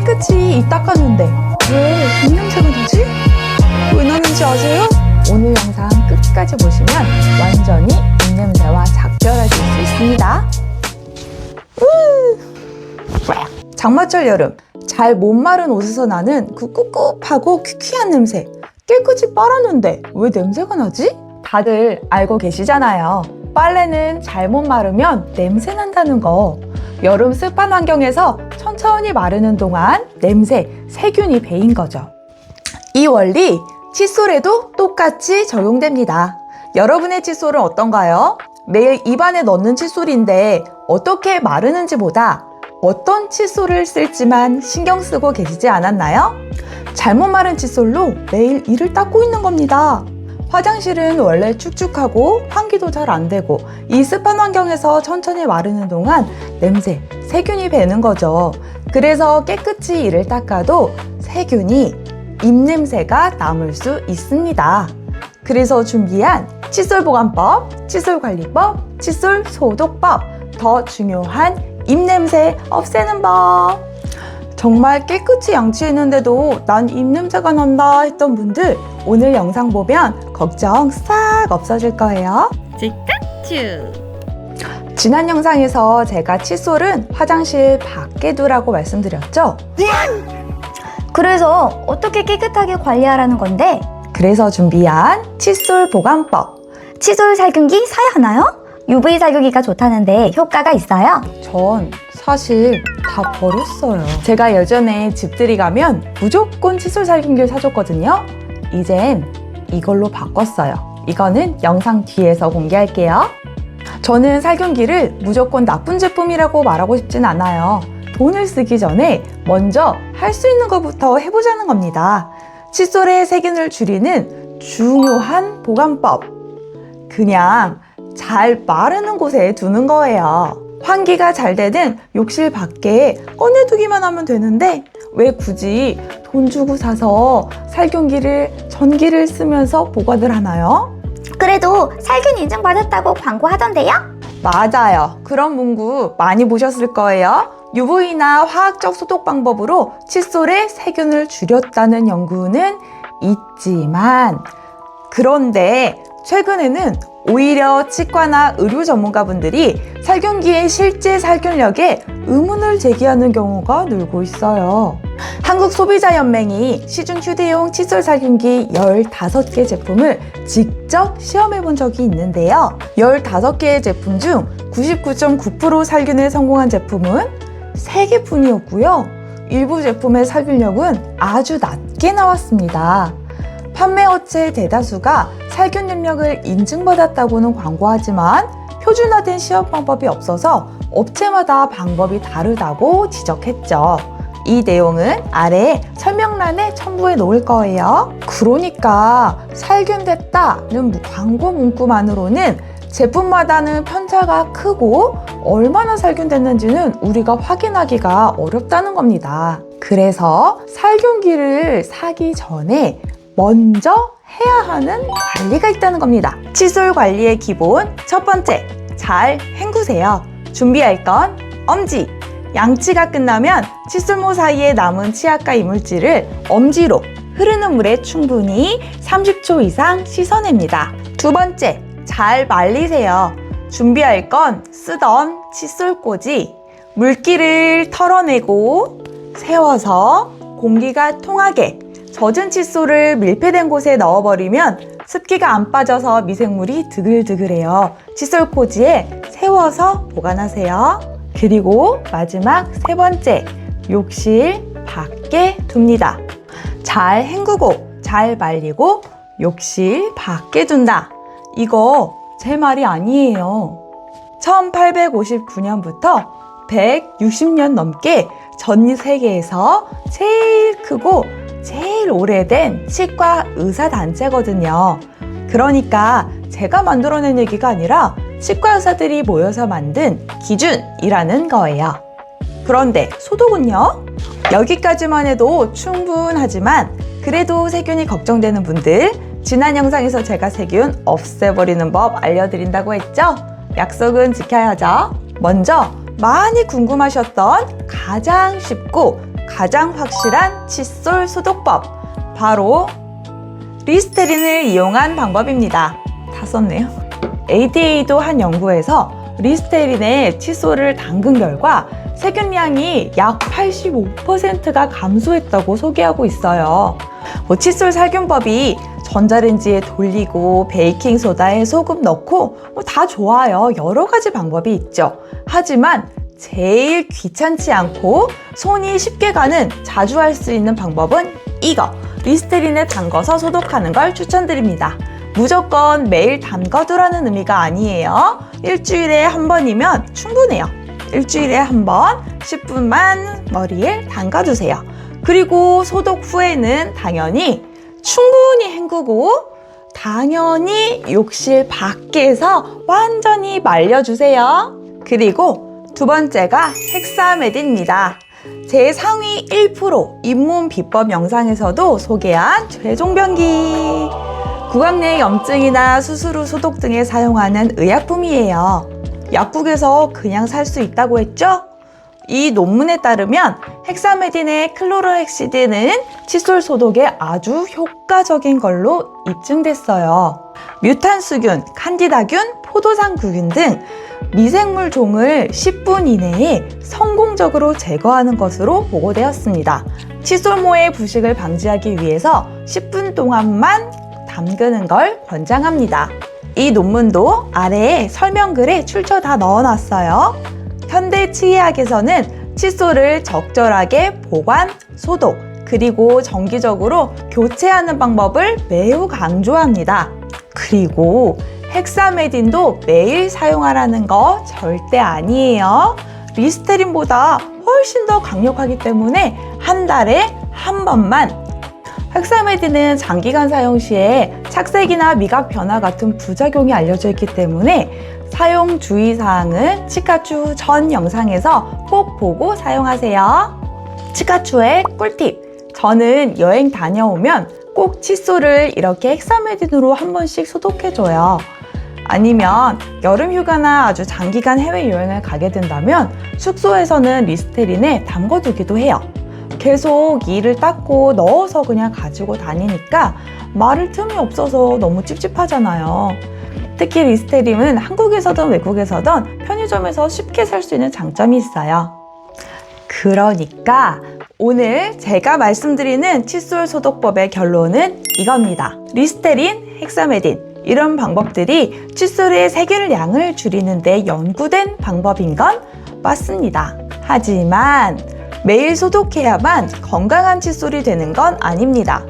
깨끗이 입 닦았는데 왜 입냄새가 나지? 왜 나는지 아세요? 오늘 영상 끝까지 보시면 완전히 입냄새와 작별하실 수 있습니다. 장마철 여름, 잘 못 마른 옷에서 나는 그 꿉꿉하고 퀴퀴한 냄새. 깨끗이 빨았는데 왜 냄새가 나지? 다들 알고 계시잖아요. 빨래는 잘못 마르면 냄새 난다는 거. 여름 습한 환경에서 천천히 마르는 동안 냄새, 세균이 배인 거죠. 이 원리 칫솔에도 똑같이 적용됩니다. 여러분의 칫솔은 어떤가요? 매일 입안에 넣는 칫솔인데 어떻게 마르는지보다 어떤 칫솔을 쓸지만 신경 쓰고 계시지 않았나요? 잘못 마른 칫솔로 매일 이를 닦고 있는 겁니다. 화장실은 원래 축축하고 환기도 잘 안 되고 이 습한 환경에서 천천히 마르는 동안 냄새, 세균이 배는 거죠. 그래서 깨끗이 이를 닦아도 세균이 입냄새가 남을 수 있습니다. 그래서 준비한 칫솔 보관법, 칫솔 관리법, 칫솔 소독법, 더 중요한 입냄새 없애는 법. 정말 깨끗이 양치했는데도 난 입냄새가 난다 했던 분들 오늘 영상 보면 걱정 싹 없어질 거예요. 치카츄! 지난 영상에서 제가 칫솔은 화장실 밖에 두라고 말씀드렸죠? 그래서 어떻게 깨끗하게 관리하라는 건데? 그래서 준비한 칫솔 보관법. 칫솔 살균기 사야 하나요? UV 살균기가 좋다는데 효과가 있어요? 전 사실 다 버렸어요. 제가 예전에 집들이 가면 무조건 칫솔 살균기를 사줬거든요. 이젠 이걸로 바꿨어요. 이거는 영상 뒤에서 공개할게요. 저는 살균기를 무조건 나쁜 제품이라고 말하고 싶진 않아요. 돈을 쓰기 전에 먼저 할 수 있는 것부터 해보자는 겁니다. 칫솔의 세균을 줄이는 중요한 보관법. 그냥 잘 마르는 곳에 두는 거예요. 환기가 잘 되는 욕실 밖에 꺼내두기만 하면 되는데 왜 굳이 돈 주고 사서 살균기를 전기를 쓰면서 보관을 하나요? 그래도 살균 인증받았다고 광고하던데요? 맞아요. 그런 문구 많이 보셨을 거예요. UV나 화학적 소독 방법으로 칫솔의 세균을 줄였다는 연구는 있지만 그런데 최근에는 오히려 치과나 의료 전문가분들이 살균기의 실제 살균력에 의문을 제기하는 경우가 늘고 있어요. 한국소비자연맹이 시중 휴대용 칫솔 살균기 15개 제품을 직접 시험해 본 적이 있는데요. 15개의 제품 중 99.9% 살균에 성공한 제품은 3개뿐이었고요. 일부 제품의 살균력은 아주 낮게 나왔습니다. 판매 업체 대다수가 살균 능력을 인증받았다고는 광고하지만 표준화된 시험 방법이 없어서 업체마다 방법이 다르다고 지적했죠. 이 내용은 아래 설명란에 첨부해 놓을 거예요. 그러니까 살균됐다는 광고 문구만으로는 제품마다는 편차가 크고 얼마나 살균됐는지는 우리가 확인하기가 어렵다는 겁니다. 그래서 살균기를 사기 전에 먼저 해야 하는 관리가 있다는 겁니다. 칫솔 관리의 기본 첫 번째, 잘 헹구세요. 준비할 건 엄지. 양치가 끝나면 칫솔모 사이에 남은 치약과 이물질을 엄지로 흐르는 물에 충분히 30초 이상 씻어냅니다. 두 번째, 잘 말리세요. 준비할 건 쓰던 칫솔꽂이. 물기를 털어내고 세워서 공기가 통하게 젖은 칫솔을 밀폐된 곳에 넣어버리면 습기가 안 빠져서 미생물이 드글드글해요. 칫솔꽂이에 세워서 보관하세요. 그리고 마지막 세 번째, 욕실 밖에 둡니다. 잘 헹구고 잘 말리고 욕실 밖에 둔다. 이거 제 말이 아니에요. 1859년부터 160년 넘게 전 세계에서 제일 크고 제일 오래된 치과 의사 단체거든요. 그러니까 제가 만들어낸 얘기가 아니라 치과 의사들이 모여서 만든 기준이라는 거예요. 그런데 소독은요? 여기까지만 해도 충분하지만 그래도 세균이 걱정되는 분들, 지난 영상에서 제가 세균 없애버리는 법 알려드린다고 했죠? 약속은 지켜야죠. 먼저 많이 궁금하셨던 가장 쉽고 가장 확실한 칫솔 소독법, 바로 리스테린을 이용한 방법입니다. 다 썼네요. ADA도 한 연구에서 리스테린에 칫솔을 담근 결과 세균량이 약 85%가 감소했다고 소개하고 있어요. 칫솔 살균법이 전자레인지에 돌리고 베이킹소다에 소금 넣고 다 좋아요. 여러 가지 방법이 있죠. 하지만 제일 귀찮지 않고 손이 쉽게 가는, 자주 할 수 있는 방법은 이거, 리스테린에 담궈서 소독하는 걸 추천드립니다. 무조건 매일 담가두라는 의미가 아니에요. 일주일에 한 번이면 충분해요. 일주일에 한 번 10분만 머리에 담가두세요. 그리고 소독 후에는 당연히 충분히 헹구고 당연히 욕실 밖에서 완전히 말려주세요. 그리고 두 번째가 헥사메딘입니다. 제 상위 1% 잇몸 비법 영상에서도 소개한 쇠종변기. 구강 내 염증이나 수술 후 소독 등에 사용하는 의약품이에요. 약국에서 그냥 살 수 있다고 했죠? 이 논문에 따르면 헥사메딘의 클로로헥시딘은 칫솔 소독에 아주 효과적인 걸로 입증됐어요. 뮤탄수균, 칸디다균, 포도상구균 등 미생물 종을 10분 이내에 성공적으로 제거하는 것으로 보고되었습니다. 칫솔모의 부식을 방지하기 위해서 10분 동안만 담그는 걸 권장합니다. 이 논문도 아래에 설명글에 출처 다 넣어놨어요. 현대 치의학에서는 칫솔을 적절하게 보관, 소독, 그리고 정기적으로 교체하는 방법을 매우 강조합니다. 그리고 헥사메딘도 매일 사용하라는 거 절대 아니에요. 리스테린보다 훨씬 더 강력하기 때문에 한 달에 한 번만. 헥사메딘은 장기간 사용 시에 착색이나 미각 변화 같은 부작용이 알려져 있기 때문에 사용 주의사항은 치카추 전 영상에서 꼭 보고 사용하세요. 치카추의 꿀팁! 저는 여행 다녀오면 꼭 칫솔을 이렇게 헥사메딘으로 한 번씩 소독해줘요. 아니면 여름 휴가나 아주 장기간 해외여행을 가게 된다면 숙소에서는 리스테린에 담궈두기도 해요. 계속 이를 닦고 넣어서 그냥 가지고 다니니까 마를 틈이 없어서 너무 찝찝하잖아요. 특히 리스테린은 한국에서든 외국에서든 편의점에서 쉽게 살 수 있는 장점이 있어요. 그러니까 오늘 제가 말씀드리는 칫솔 소독법의 결론은 이겁니다. 리스테린, 헥사메딘 이런 방법들이 칫솔의 세균량을 줄이는 데 연구된 방법인 건 맞습니다. 하지만 매일 소독해야만 건강한 칫솔이 되는 건 아닙니다.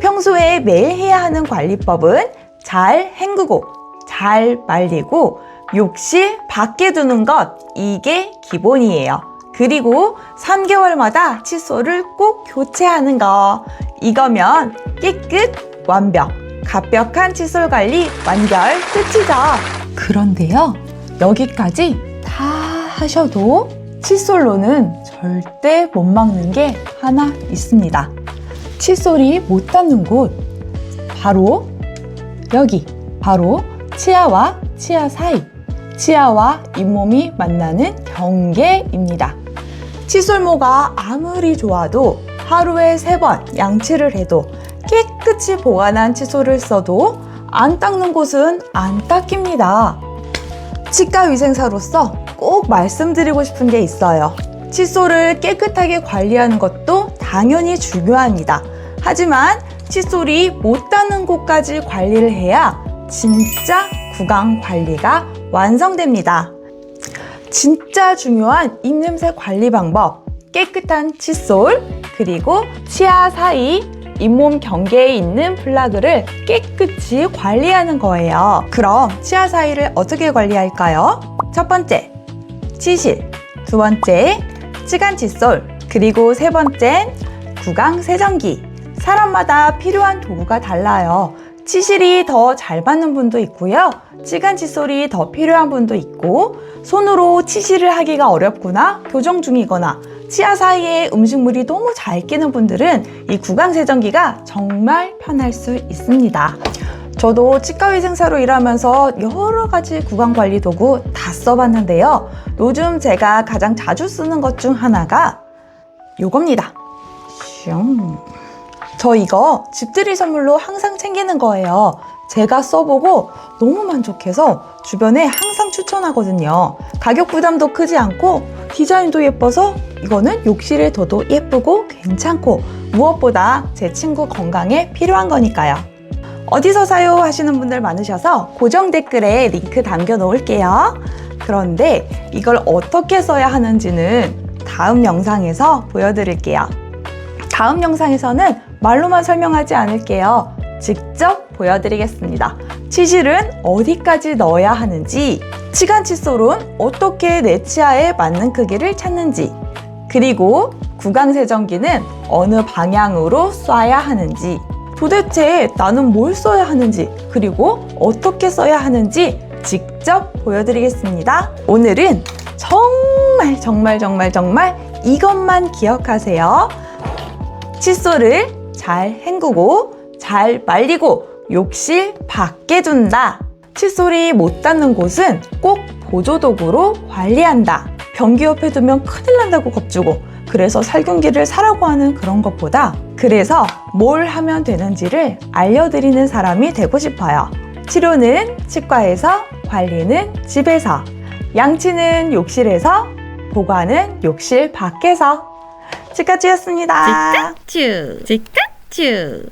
평소에 매일 해야 하는 관리법은 잘 헹구고 잘 말리고 욕실 밖에 두는 것, 이게 기본이에요. 그리고 3개월마다 칫솔을 꼭 교체하는 거, 이거면 깨끗, 완벽, 갑벽한 칫솔 관리 완결 끝이죠. 그런데요, 여기까지 다 하셔도 칫솔로는 절대 못 막는 게 하나 있습니다. 칫솔이 못 닿는 곳, 바로 여기, 바로 치아와 치아 사이, 치아와 잇몸이 만나는 경계입니다. 칫솔모가 아무리 좋아도 하루에 3번 양치를 해도 깨끗이 보관한 칫솔을 써도 안 닦는 곳은 안 닦입니다. 치과위생사로서 꼭 말씀드리고 싶은 게 있어요. 칫솔을 깨끗하게 관리하는 것도 당연히 중요합니다. 하지만 칫솔이 못 닿는 곳까지 관리를 해야 진짜 구강 관리가 완성됩니다. 진짜 중요한 입냄새 관리 방법, 깨끗한 칫솔, 그리고 치아 사이, 잇몸 경계에 있는 플라그를 깨끗이 관리하는 거예요. 그럼 치아 사이를 어떻게 관리할까요? 첫 번째, 치실. 두 번째, 치간 칫솔. 그리고 세 번째, 구강 세정기. 사람마다 필요한 도구가 달라요. 치실이 더 잘 받는 분도 있고요. 치간 칫솔이 더 필요한 분도 있고, 손으로 치실을 하기가 어렵거나 교정 중이거나 치아 사이에 음식물이 너무 잘 끼는 분들은 이 구강 세정기가 정말 편할 수 있습니다. 저도 치과위생사로 일하면서 여러 가지 구강 관리 도구 다 써봤는데요. 요즘 제가 가장 자주 쓰는 것 중 하나가 요겁니다. 저 이거 집들이 선물로 항상 챙기는 거예요. 제가 써보고 너무 만족해서 주변에 항상 추천하거든요. 가격 부담도 크지 않고 디자인도 예뻐서 이거는 욕실에 둬도 예쁘고 괜찮고 무엇보다 제 친구 건강에 필요한 거니까요. 어디서 사요 하시는 분들 많으셔서 고정 댓글에 링크 남겨 놓을게요. 그런데 이걸 어떻게 써야 하는지는 다음 영상에서 보여드릴게요. 다음 영상에서는 말로만 설명하지 않을게요. 직접 보여드리겠습니다. 치실은 어디까지 넣어야 하는지, 치간 칫솔은 어떻게 내 치아에 맞는 크기를 찾는지, 그리고 구강세정기는 어느 방향으로 쏴야 하는지, 도대체 나는 뭘 써야 하는지, 그리고 어떻게 써야 하는지 직접 보여드리겠습니다. 오늘은 정말 이것만 기억하세요. 칫솔을 잘 헹구고 잘 말리고 욕실 밖에 둔다. 칫솔이 못 닿는 곳은 꼭 보조도구로 관리한다. 변기 옆에 두면 큰일 난다고 겁주고 그래서 살균기를 사라고 하는 그런 것보다 그래서 뭘 하면 되는지를 알려드리는 사람이 되고 싶어요. 치료는 치과에서, 관리는 집에서, 양치는 욕실에서, 보관은 욕실 밖에서. 치카츄였습니다. 치카츄.